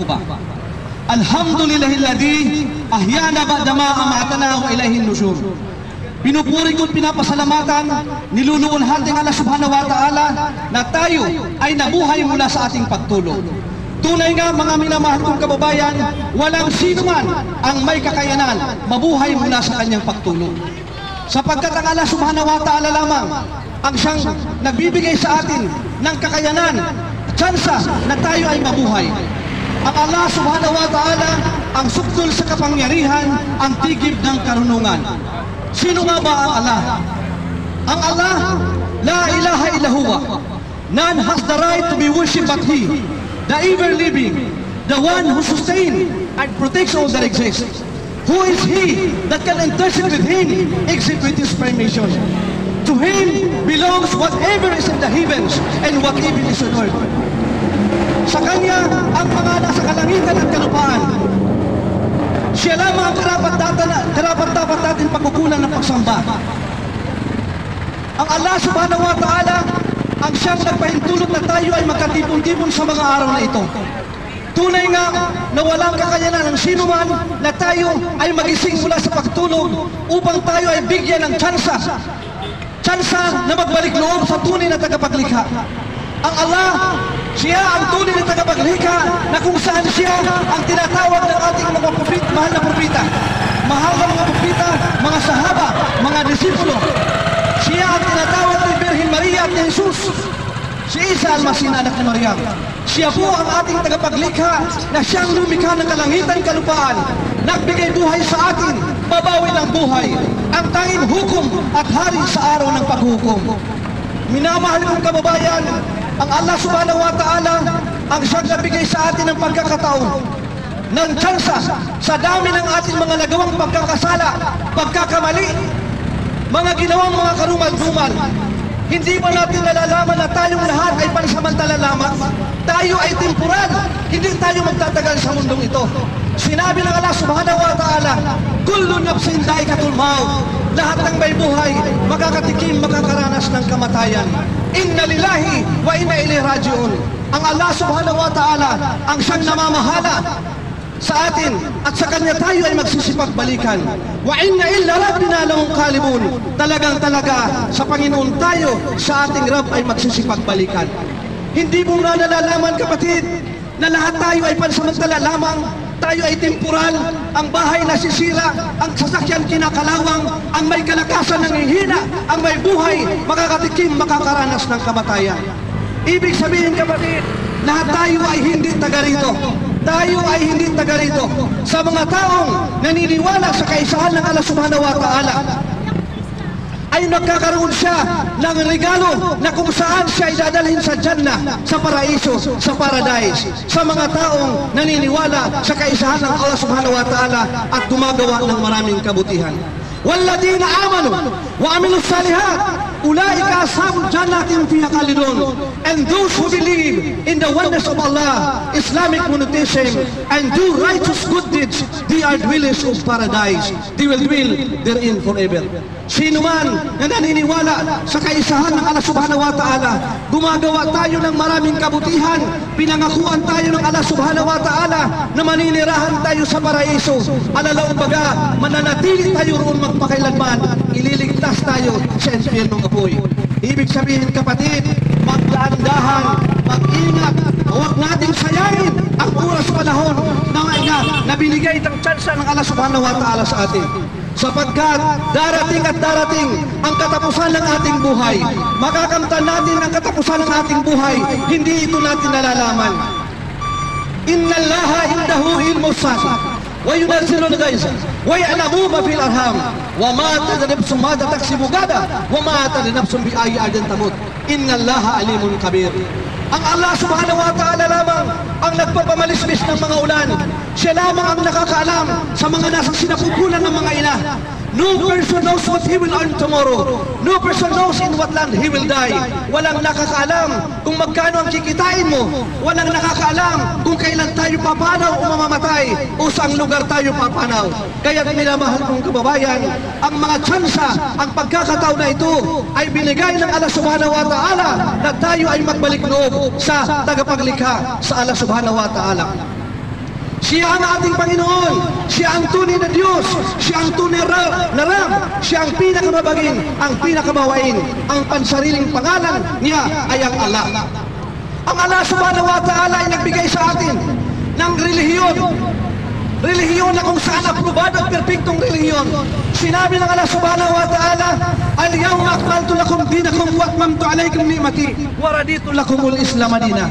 ba? Alhamdulillahilladzi ahyana ba'dama amatana wa ilayhin nusyur. Pinupuri ko't pinapasalamatan, niluluwalhati ng Allah subhanahu wa ta'ala na tayo ay nabuhay mula sa ating pagtulog. Tunay nga mga minamahal kong kababayan, walang sino man ang may kakayanan mabuhay mula sa kanyang pagtulog. Sapagkat ang Allah subhanahu wa ta'ala lamang ang siyang nagbibigay sa atin ng kakayanan, tsansa na tayo ay mabuhay. Ang Allah subhanahu wa ta'ala ang sukdol sa kapangyarihan, ang tigib ng karunungan. Sino nga ba ang Allah? Ang Allah, la ilaha illa huwa. None has the right to be worshipped but He, the ever-living, the one who sustains and protects all that exists. Who is He that can intercede with Him except with His permission? To Him belongs whatever is in the heavens and what even is on earth. Sa Kanya ang mga nasa kalangitan at kalupaan. Siya lamang ang karapat-dapat natin pagkukunan ng pagsamba. Ang Allah subhanahu wa ta'ala ang siyang nagpahintulot na tayo ay magkatipon-tipon sa mga araw na ito. Tunay nga na walang kakayanan ng sino man na tayo ay magising mula sa pagtulog upang tayo ay bigyan ng tsansa na magbalik loob sa tunay na tagapaglikha. Ang Allah, siya ang tunay na tagapaglikha na kung saan siya ang tinatawag ng ating mga mahal na propita. Mahal na mga propita, mga sahaba, mga disipulo. Siya ang tinatawag ni Birhen Maria at ni Jesus. Si Isa al-Masih na anak ni Maryam. Siya po ang ating tagapaglikha na siyang lumikha ng kalangitan kalupaan. Nagbigay buhay sa atin, babawi ng buhay. Ang tanging hukom at hari sa araw ng paghukom. Minamahal kong kababayan, ang Allah subhanahu wa ta'ala ang siyang nabigay sa atin ng pagkakataon ng tsansa sa dami ng ating mga nagawang pagkakasala, pagkakamali, mga ginawang mga karumal-dumal. Hindi ba natin nalalaman na tayong lahat ay pansamantala lamang? Tayo ay temporal, hindi tayo magtatagal sa mundong ito. Sinabi ng Allah subhanahu wa ta'ala, kullu nafsin dha'iqatul maut. Lahat ng may buhay, makakatikim, makakaranas ng kamatayan. Inna lillahi wa inna ilaihi raji'un. Ang Allah subhanahu wa ta'ala ang siyang namamahala sa atin at sa Kanya tayo ay magsisipagbalikan. Wa inna illa rabbina lahum qalibun. Talagang-talaga sa Panginoon tayo sa ating Rabb ay magsisipagbalikan. Hindi mo na nalalaman, kapatid, na lahat tayo ay pansamantala lamang. Tayo ay temporal, ang bahay nasisira, ang sasakyan kinakalawang, ang may kalakasan nangihina, ang may buhay, makakatikim, makakaranas ng kamatayan. Ibig sabihin, kapatid, lahat tayo ay hindi taga rito. Tayo ay hindi taga rito. Sa mga taong naniniwala sa kaisahan ng Allah subhanahu wa ta'ala, ay nagkakaroon siya ng regalo na kung saan siya ay dadalhin sa Jannah, sa paraiso, sa paradise, sa mga taong naniniwala sa kaisahan ng Allah subhanahu wa ta'ala at gumagawa ng maraming kabutihan. وَالَّذِينَ آمَنُوا وَعَمِلُوا الصَّالِحَاتِ أُولَٰئِكَ أَصْحَابُ الْجَنَّةِ هُمْ فِيهَا خَالِدُونَ. And those who believe in the oneness of Allah, Islamic monotheism, and do righteous good deeds, they are dwellers of paradise. They will dwell therein forever. Sino man na naniniwala sa kaisahan ng Allah subhanahu wa ta'ala, gumagawa tayo ng maraming kabutihan, pinangakuan tayo ng Allah subhanahu wa ta'ala na maninirahan tayo sa paraiso. Alalaw baga, mananatili tayo roon magpakailanman, ililigtas tayo sa impyernong apoy. Ibig sabihin, kapatid, magdahan-dahan, mag-ingat, huwag nating sayangin ang oras panahon na binigay ng tsansa ng Allah subhanahu wa ta'ala sa atin. Sapagkat darating at darating ang katapusan ng ating buhay. Makakamtan natin ang katapusan ng ating buhay, hindi ito natin nalalaman. Inna Allaha indahu ilmus sa'a wa yunazzilul ghaitha wa ya'lamu ma fil arham wa ma tadri nafsun ma taksibu gada wa ma tadri nafsun bi ayyi ardin tamut. Inna Allaha alimun kabir. Ang Allah subhanahu wa ta'ala lamang ang nagpapamalismis ng mga ulan. Siya lamang ang nakakaalam sa mga nasa sinapupunan ng mga ina. No person knows what he will earn tomorrow. No person knows in what land he will die. Walang nakakaalam kung magkano ang kikitain mo. Walang nakakaalam kung kailan tayo papanaw o mamamatay o saang lugar tayo papanaw. Kaya minamahal kong kababayan, ang mga tsansa, ang pagkakataon na ito ay binigay ng Allah subhanahu wa ta'ala na tayo ay magbalik loob sa tagapaglikha sa Allah subhanahu wa ta'ala. Siya ang ating Panginoon. Siya ang tunay na Diyos. Siya ang tunay na Rab. Siya ang pinakamabaging, ang pinakamawain. Ang pansariling pangalan niya ay ang Allah. Ang Allah subhanahu wa ta'ala ay nagbigay sa atin ng relihiyon. Relihiyon na kung saan aprobado at perpektong relihiyon. Sinabi ng Allah subhanahu wa ta'ala, Al-yawma akmaltu lakum dinakum wa atmamtu alaykum ni'mati wa raditu lakumul Islam madina.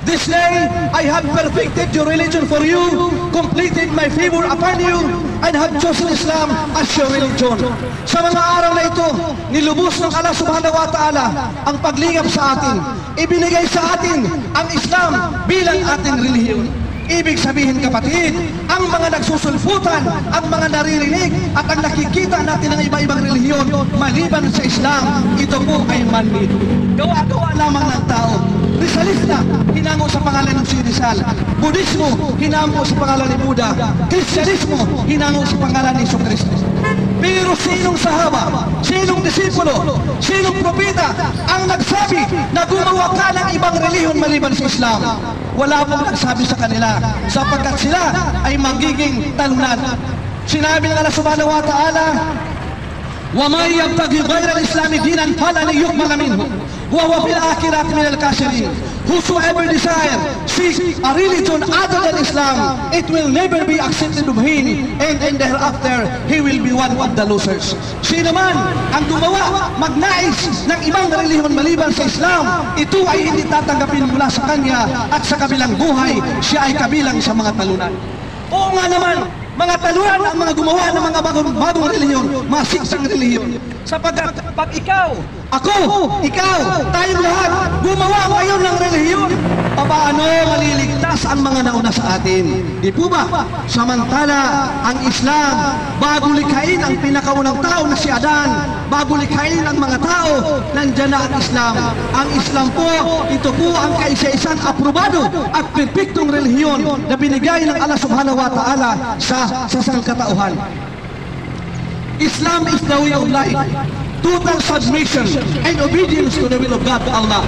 This day, I have perfected your religion for you, completed my favor upon you, and have chosen Islam as your religion. Sa mga araw na ito, nilubos ng Allah subhanahu wa ta'ala ang paglingap sa atin. Ibinigay sa atin ang Islam bilang ating relihiyon. Ibig sabihin kapatid, ang mga nagsusulputan, ang mga naririnig at ang nakikita natin ng iba-ibang relihiyon maliban sa Islam, ito po ay man-made. Gawa-gawa lamang ng tao. Rizalista, hinango sa pangalan ng si Rizal. Budismo, hinango sa pangalan ni Buddha. Kristyanismo, hinango sa pangalan ni Kristo. Pero sinong sahaba, sinong disipulo, sinong propeta ang nagsabi na gumawa ka ng ibang relihiyon maliban sa Islam? Wala pong nagsabi sa kanila sapagkat sila ay magiging talunan. Sinabi ng Allah subhanahu wa ta'ala, وَمَنْ يَبْتَغِي غَيْرَ الْإِسْلَامِ دِينًا فَلَنْ يُقْبَلَ مِنْهُ وَهُوَ فِي الْآخِرَةِ مِنَ الْخَاسِرِينَ. Whosoever desire seek a religion other than Islam, it will never be accepted of him, and thereafter he will be one of the losers. Sino man ang gumawa, magnais ng ibang relihiyon maliban sa Islam, ito ay hindi tatanggapin mula sa kanya, at sa kabilang buhay, siya ay kabilang sa mga talunan. Oo nga naman, mga talunan ang mga gumawa ng mga bagong relihiyon, mga siksang relihiyon. Sapagkat pag ikaw, ako, ikaw, tayong lahat, gumawa ngayon ng relihiyon, paano maliligtas ang mga nauna sa atin? Di po ba? Samantala, ang Islam, bago likhain ang pinakaunang tao na si Adan, bago likhain ang mga tao, nandyan na ang Islam. Ang Islam po, ito po ang kaisa-isang aprobado at perpektong relihiyon na binigay ng Allah subhanahu wa ta'ala sa sangkatauhan. Islam is the way of life. Total submission and obedience to the will of God, Allah.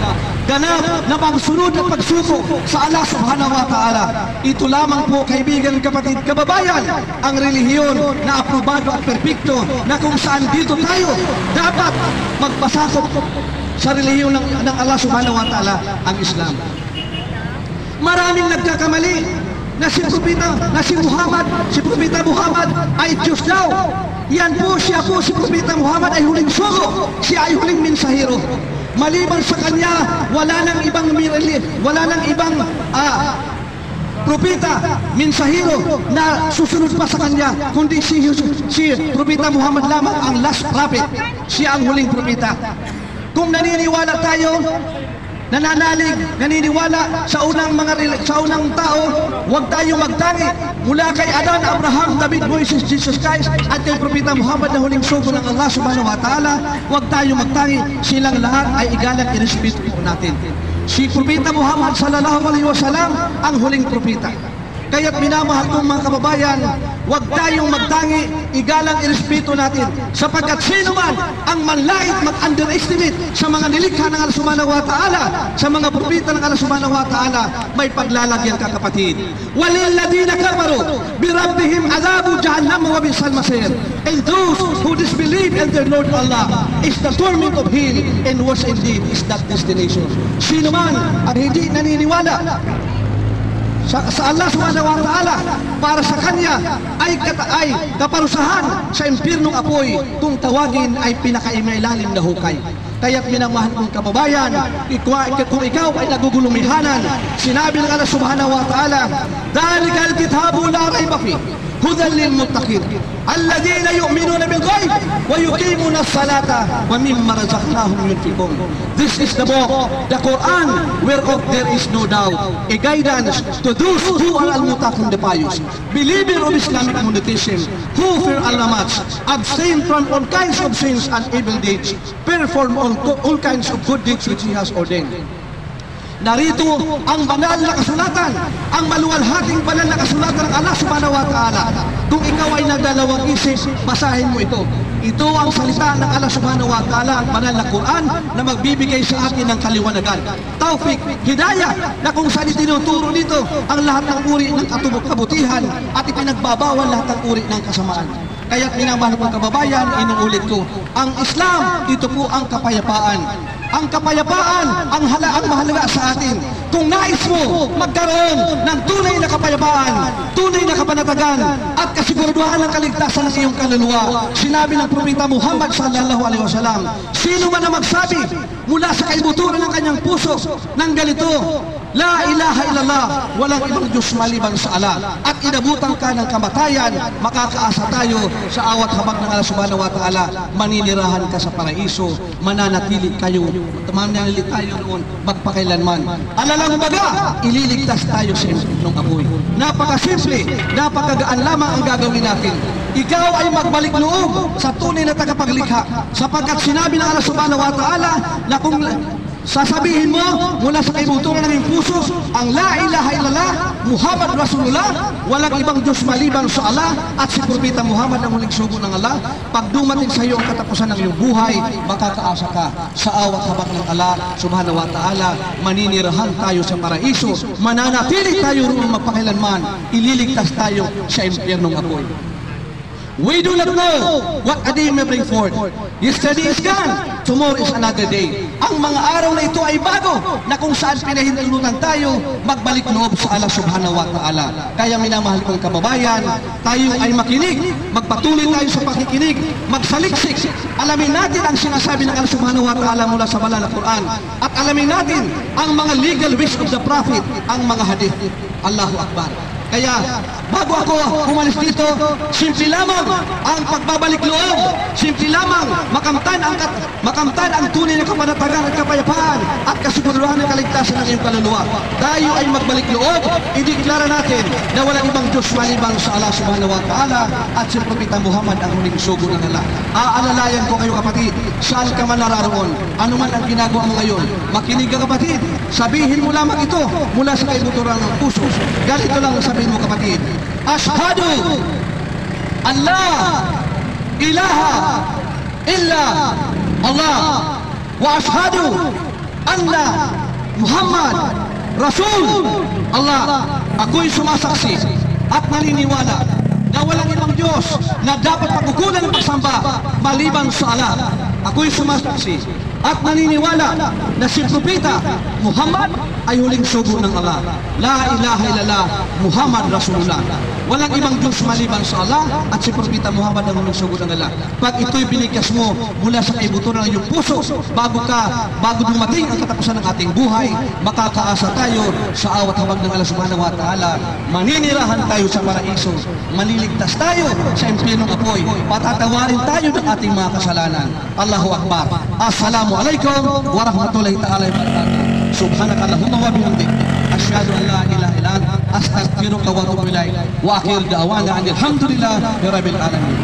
Ganap na pagsunod at pagsuko sa Allah subhanahu wa ta'ala. Ito lamang po, kaibigan, kapatid, kababayan, ang relihiyon na aprobado at perpekto na kung saan dito tayo dapat magpasakop sa relihiyon ng Allah subhanahu wa ta'ala, ang Islam. Maraming nagkakamali na si Propeta Muhammad ay Diyos daw. Yan po, siya po, si Propeta Muhammad ay huling sugo. Siya ay huling mensahero. Maliban sa kanya, wala nang ibang propeta, mensahero na susunod pa sa kanya, kundi si Propeta Muhammad lamang ang last prophet. Siya ang huling propeta. Kung naniniwala tayo, nananalig, naniniwala sa unang tao, huwag tayong magtangi mula kay Adan, Abraham, David, Moises, Jesus Christ at kay Propeta Muhammad na huling sugo ng Allah subhanahu wa ta'ala. Huwag tayong magtangi, silang lahat ay igalang irespeto natin. Si Propeta Muhammad sallallahu alaihi wasallam ang huling propeta. Kaya't minamahal kong mga kababayan, huwag tayong magtangi, igalang irespeto natin. Sapagkat sino man ang manlait, mag-underestimate sa mga nilikha ng Allah subhanahu wa ta'ala, sa mga propeta ng Allah subhanahu wa ta'ala, may paglalagyan ka, kapatid. وَلِلَّذِينَ كَفَرُوا بِرَبِّهِمْ عَذَابُ جَهَنَّمَ وَبِئْسَ الْمَصِيرُ. And those who disbelieve in their Lord Allah is the torment of hell, and worse indeed is that destination. Sino man ang hindi naniniwala sa Allah subhanahu wa ta'ala, para sa kanya ay kaparusahan sa impyernong apoy, kung tawagin ay pinakaimailalim na hukay. Kaya't minamahal kong kababayan, kung ikaw ay nagugulumihanan, sinabi ng Allah subhanahu wa ta'ala, "Dhalikal kitabu la rayba fihi, hudan lil muttaqin, alladhina yu'minuna bil ghaib wa yuqimuna as-salata wa mimma razaqnahum yunfiqun." This is the book, the Quran, whereof there is no doubt, a guidance to those who are al-muttaqin, the pious, believer of Islamic monotheism, who fear Allah much, abstain from all kinds of sins and evil deeds, perform all kinds of good deeds which He has ordained. Narito ang banal na kasulatan, ang maluwalhating banal na kasulatan ng Allah subhanahu wa ta'ala. Kung ikaw ay nagdalawang isip, basahin mo ito. Ito ang salita ng Allah subhanahu wa ta'ala, ang banal na Quran na magbibigay sa atin ng kaliwanagan. Taufik, hidayah, na kung saan itinuturo nito ang lahat ng uri ng kabutihan at ipinagbabawal lahat ng uri ng kasamaan. Kaya minamahal kong kababayan, inuulit ko, ang Islam, ito po ang kapayapaan. Ang kapayapaan, ang mahalaga sa atin. Kung nais mo magkaroon ng tunay na kapayapaan, tunay na kapanatagan, at kasiguraduhan ng kaligtasan ng iyong kaluluwa, sinabi ng Propeta Muhammad sallallahu alaihi wasallam, sino man na magsabi mula sa kaibuturan ng kanyang puso ng ganito, La ilaha illallah, walang ibang Diyos maliban sa Allah, at inabutan ka ng kamatayan, makakaasa tayo sa awat habag ng Allah subhanahu wa ta'ala, maninirahan ka sa paraiso, mananatili tayo noon magpakailanman. Alalang baga, ililigtas tayo sa ng apoy. Napakasimple, napakagaan lamang ang gagawin natin. Ikaw ay magbalik loob sa tunay na tagapaglikha, sapagkat sinabi ng Allah subhanahu wa ta'ala na kung sasabihin mo mula sa kaibuturan ng iyong puso ang La ilaha illallah Muhammad Rasulullah, walang ibang Diyos maliban sa Allah, at si Propeta Muhammad ang huling sugo ng Allah, pag dumating sa iyo ang katapusan ng iyong buhay, makakaasa ka sa awat habag ng Allah subhanahu wa ta'ala, maninirahan tayo sa paraiso, mananatili tayo roon magpakailanman, ililigtas tayo sa impyernong apoy. We do not know what a day may bring forth. Yesterday is gone, tomorrow is another day. Ang mga araw na ito ay bago, na kung saan pinahinulunan tayo magbalik loob sa Allah subhanahu wa ta'ala. Kaya minamahal kong kababayan, tayo ay makinig, magpatuloy tayo sa pakikinig, magsaliksik, alamin natin ang sinasabi ng Allah subhanahu wa ta'ala mula sa banal na Quran, at alamin natin ang mga legal ways of the Prophet, ang mga hadith. Allahu Akbar. Kaya, bago ako umalis dito, simple lamang ang pagbabalik loob, simple lamang makamtan ang tunay na kapanatagan at kapayapaan at kasiguraduhan ng kaligtasan ng iyong kaluluwa. Tayo ay magbalik loob, ideklara natin na walang ibang Diyos maliban sa Allah subhanahu wa ta'ala at si Propeta Muhammad ang huling sugo ng Allah. Aalalayan ko kayo kapatid, saan ka man nararoon, ano man ang ginagawa mo ngayon, makinig ka kapatid, sabihin mo lamang ito mula sa kaibuturan ng puso. Ganito lang sabihin mo kapatid, Ashhadu an la ilaha illa Allah wa ashhadu anna Muhammad Rasul Allah. Ako'y sumasaksi at naniniwala na walang ibang Diyos na dapat pagkukulan ng pagsamba maliban sa Allah. Ako'y sumasaksi at naniniwala na si Propeta Muhammad ay huling sugo ng Allah. La ilaha illallah Muhammad Rasulullah. Walang ibang Diyos maliban sa Allah at si Propeta Muhammad ang huling sugo ng Allah. Pag ito'y binigkas mo mula sa kaibuturan ng iyong puso, bago dumating ang katapusan ng ating buhay, makakaasa tayo sa awat habag ng Allah subhanahu wa ta'ala, maninirahan tayo sa paraiso, maliligtas tayo sa impyernong apoy, patatawarin tayo ng ating mga kasalanan. Allahu Akbar. Assalamualaikum warahmatullahi ta'ala wabarakatuh. Subhanaka Allahumma wa bihamdik, asyhadu an la ilaha illa anta, astaghfiruka wa atubu ilaik, wa akhir da'wana alhamdulillahi rabbil alamin.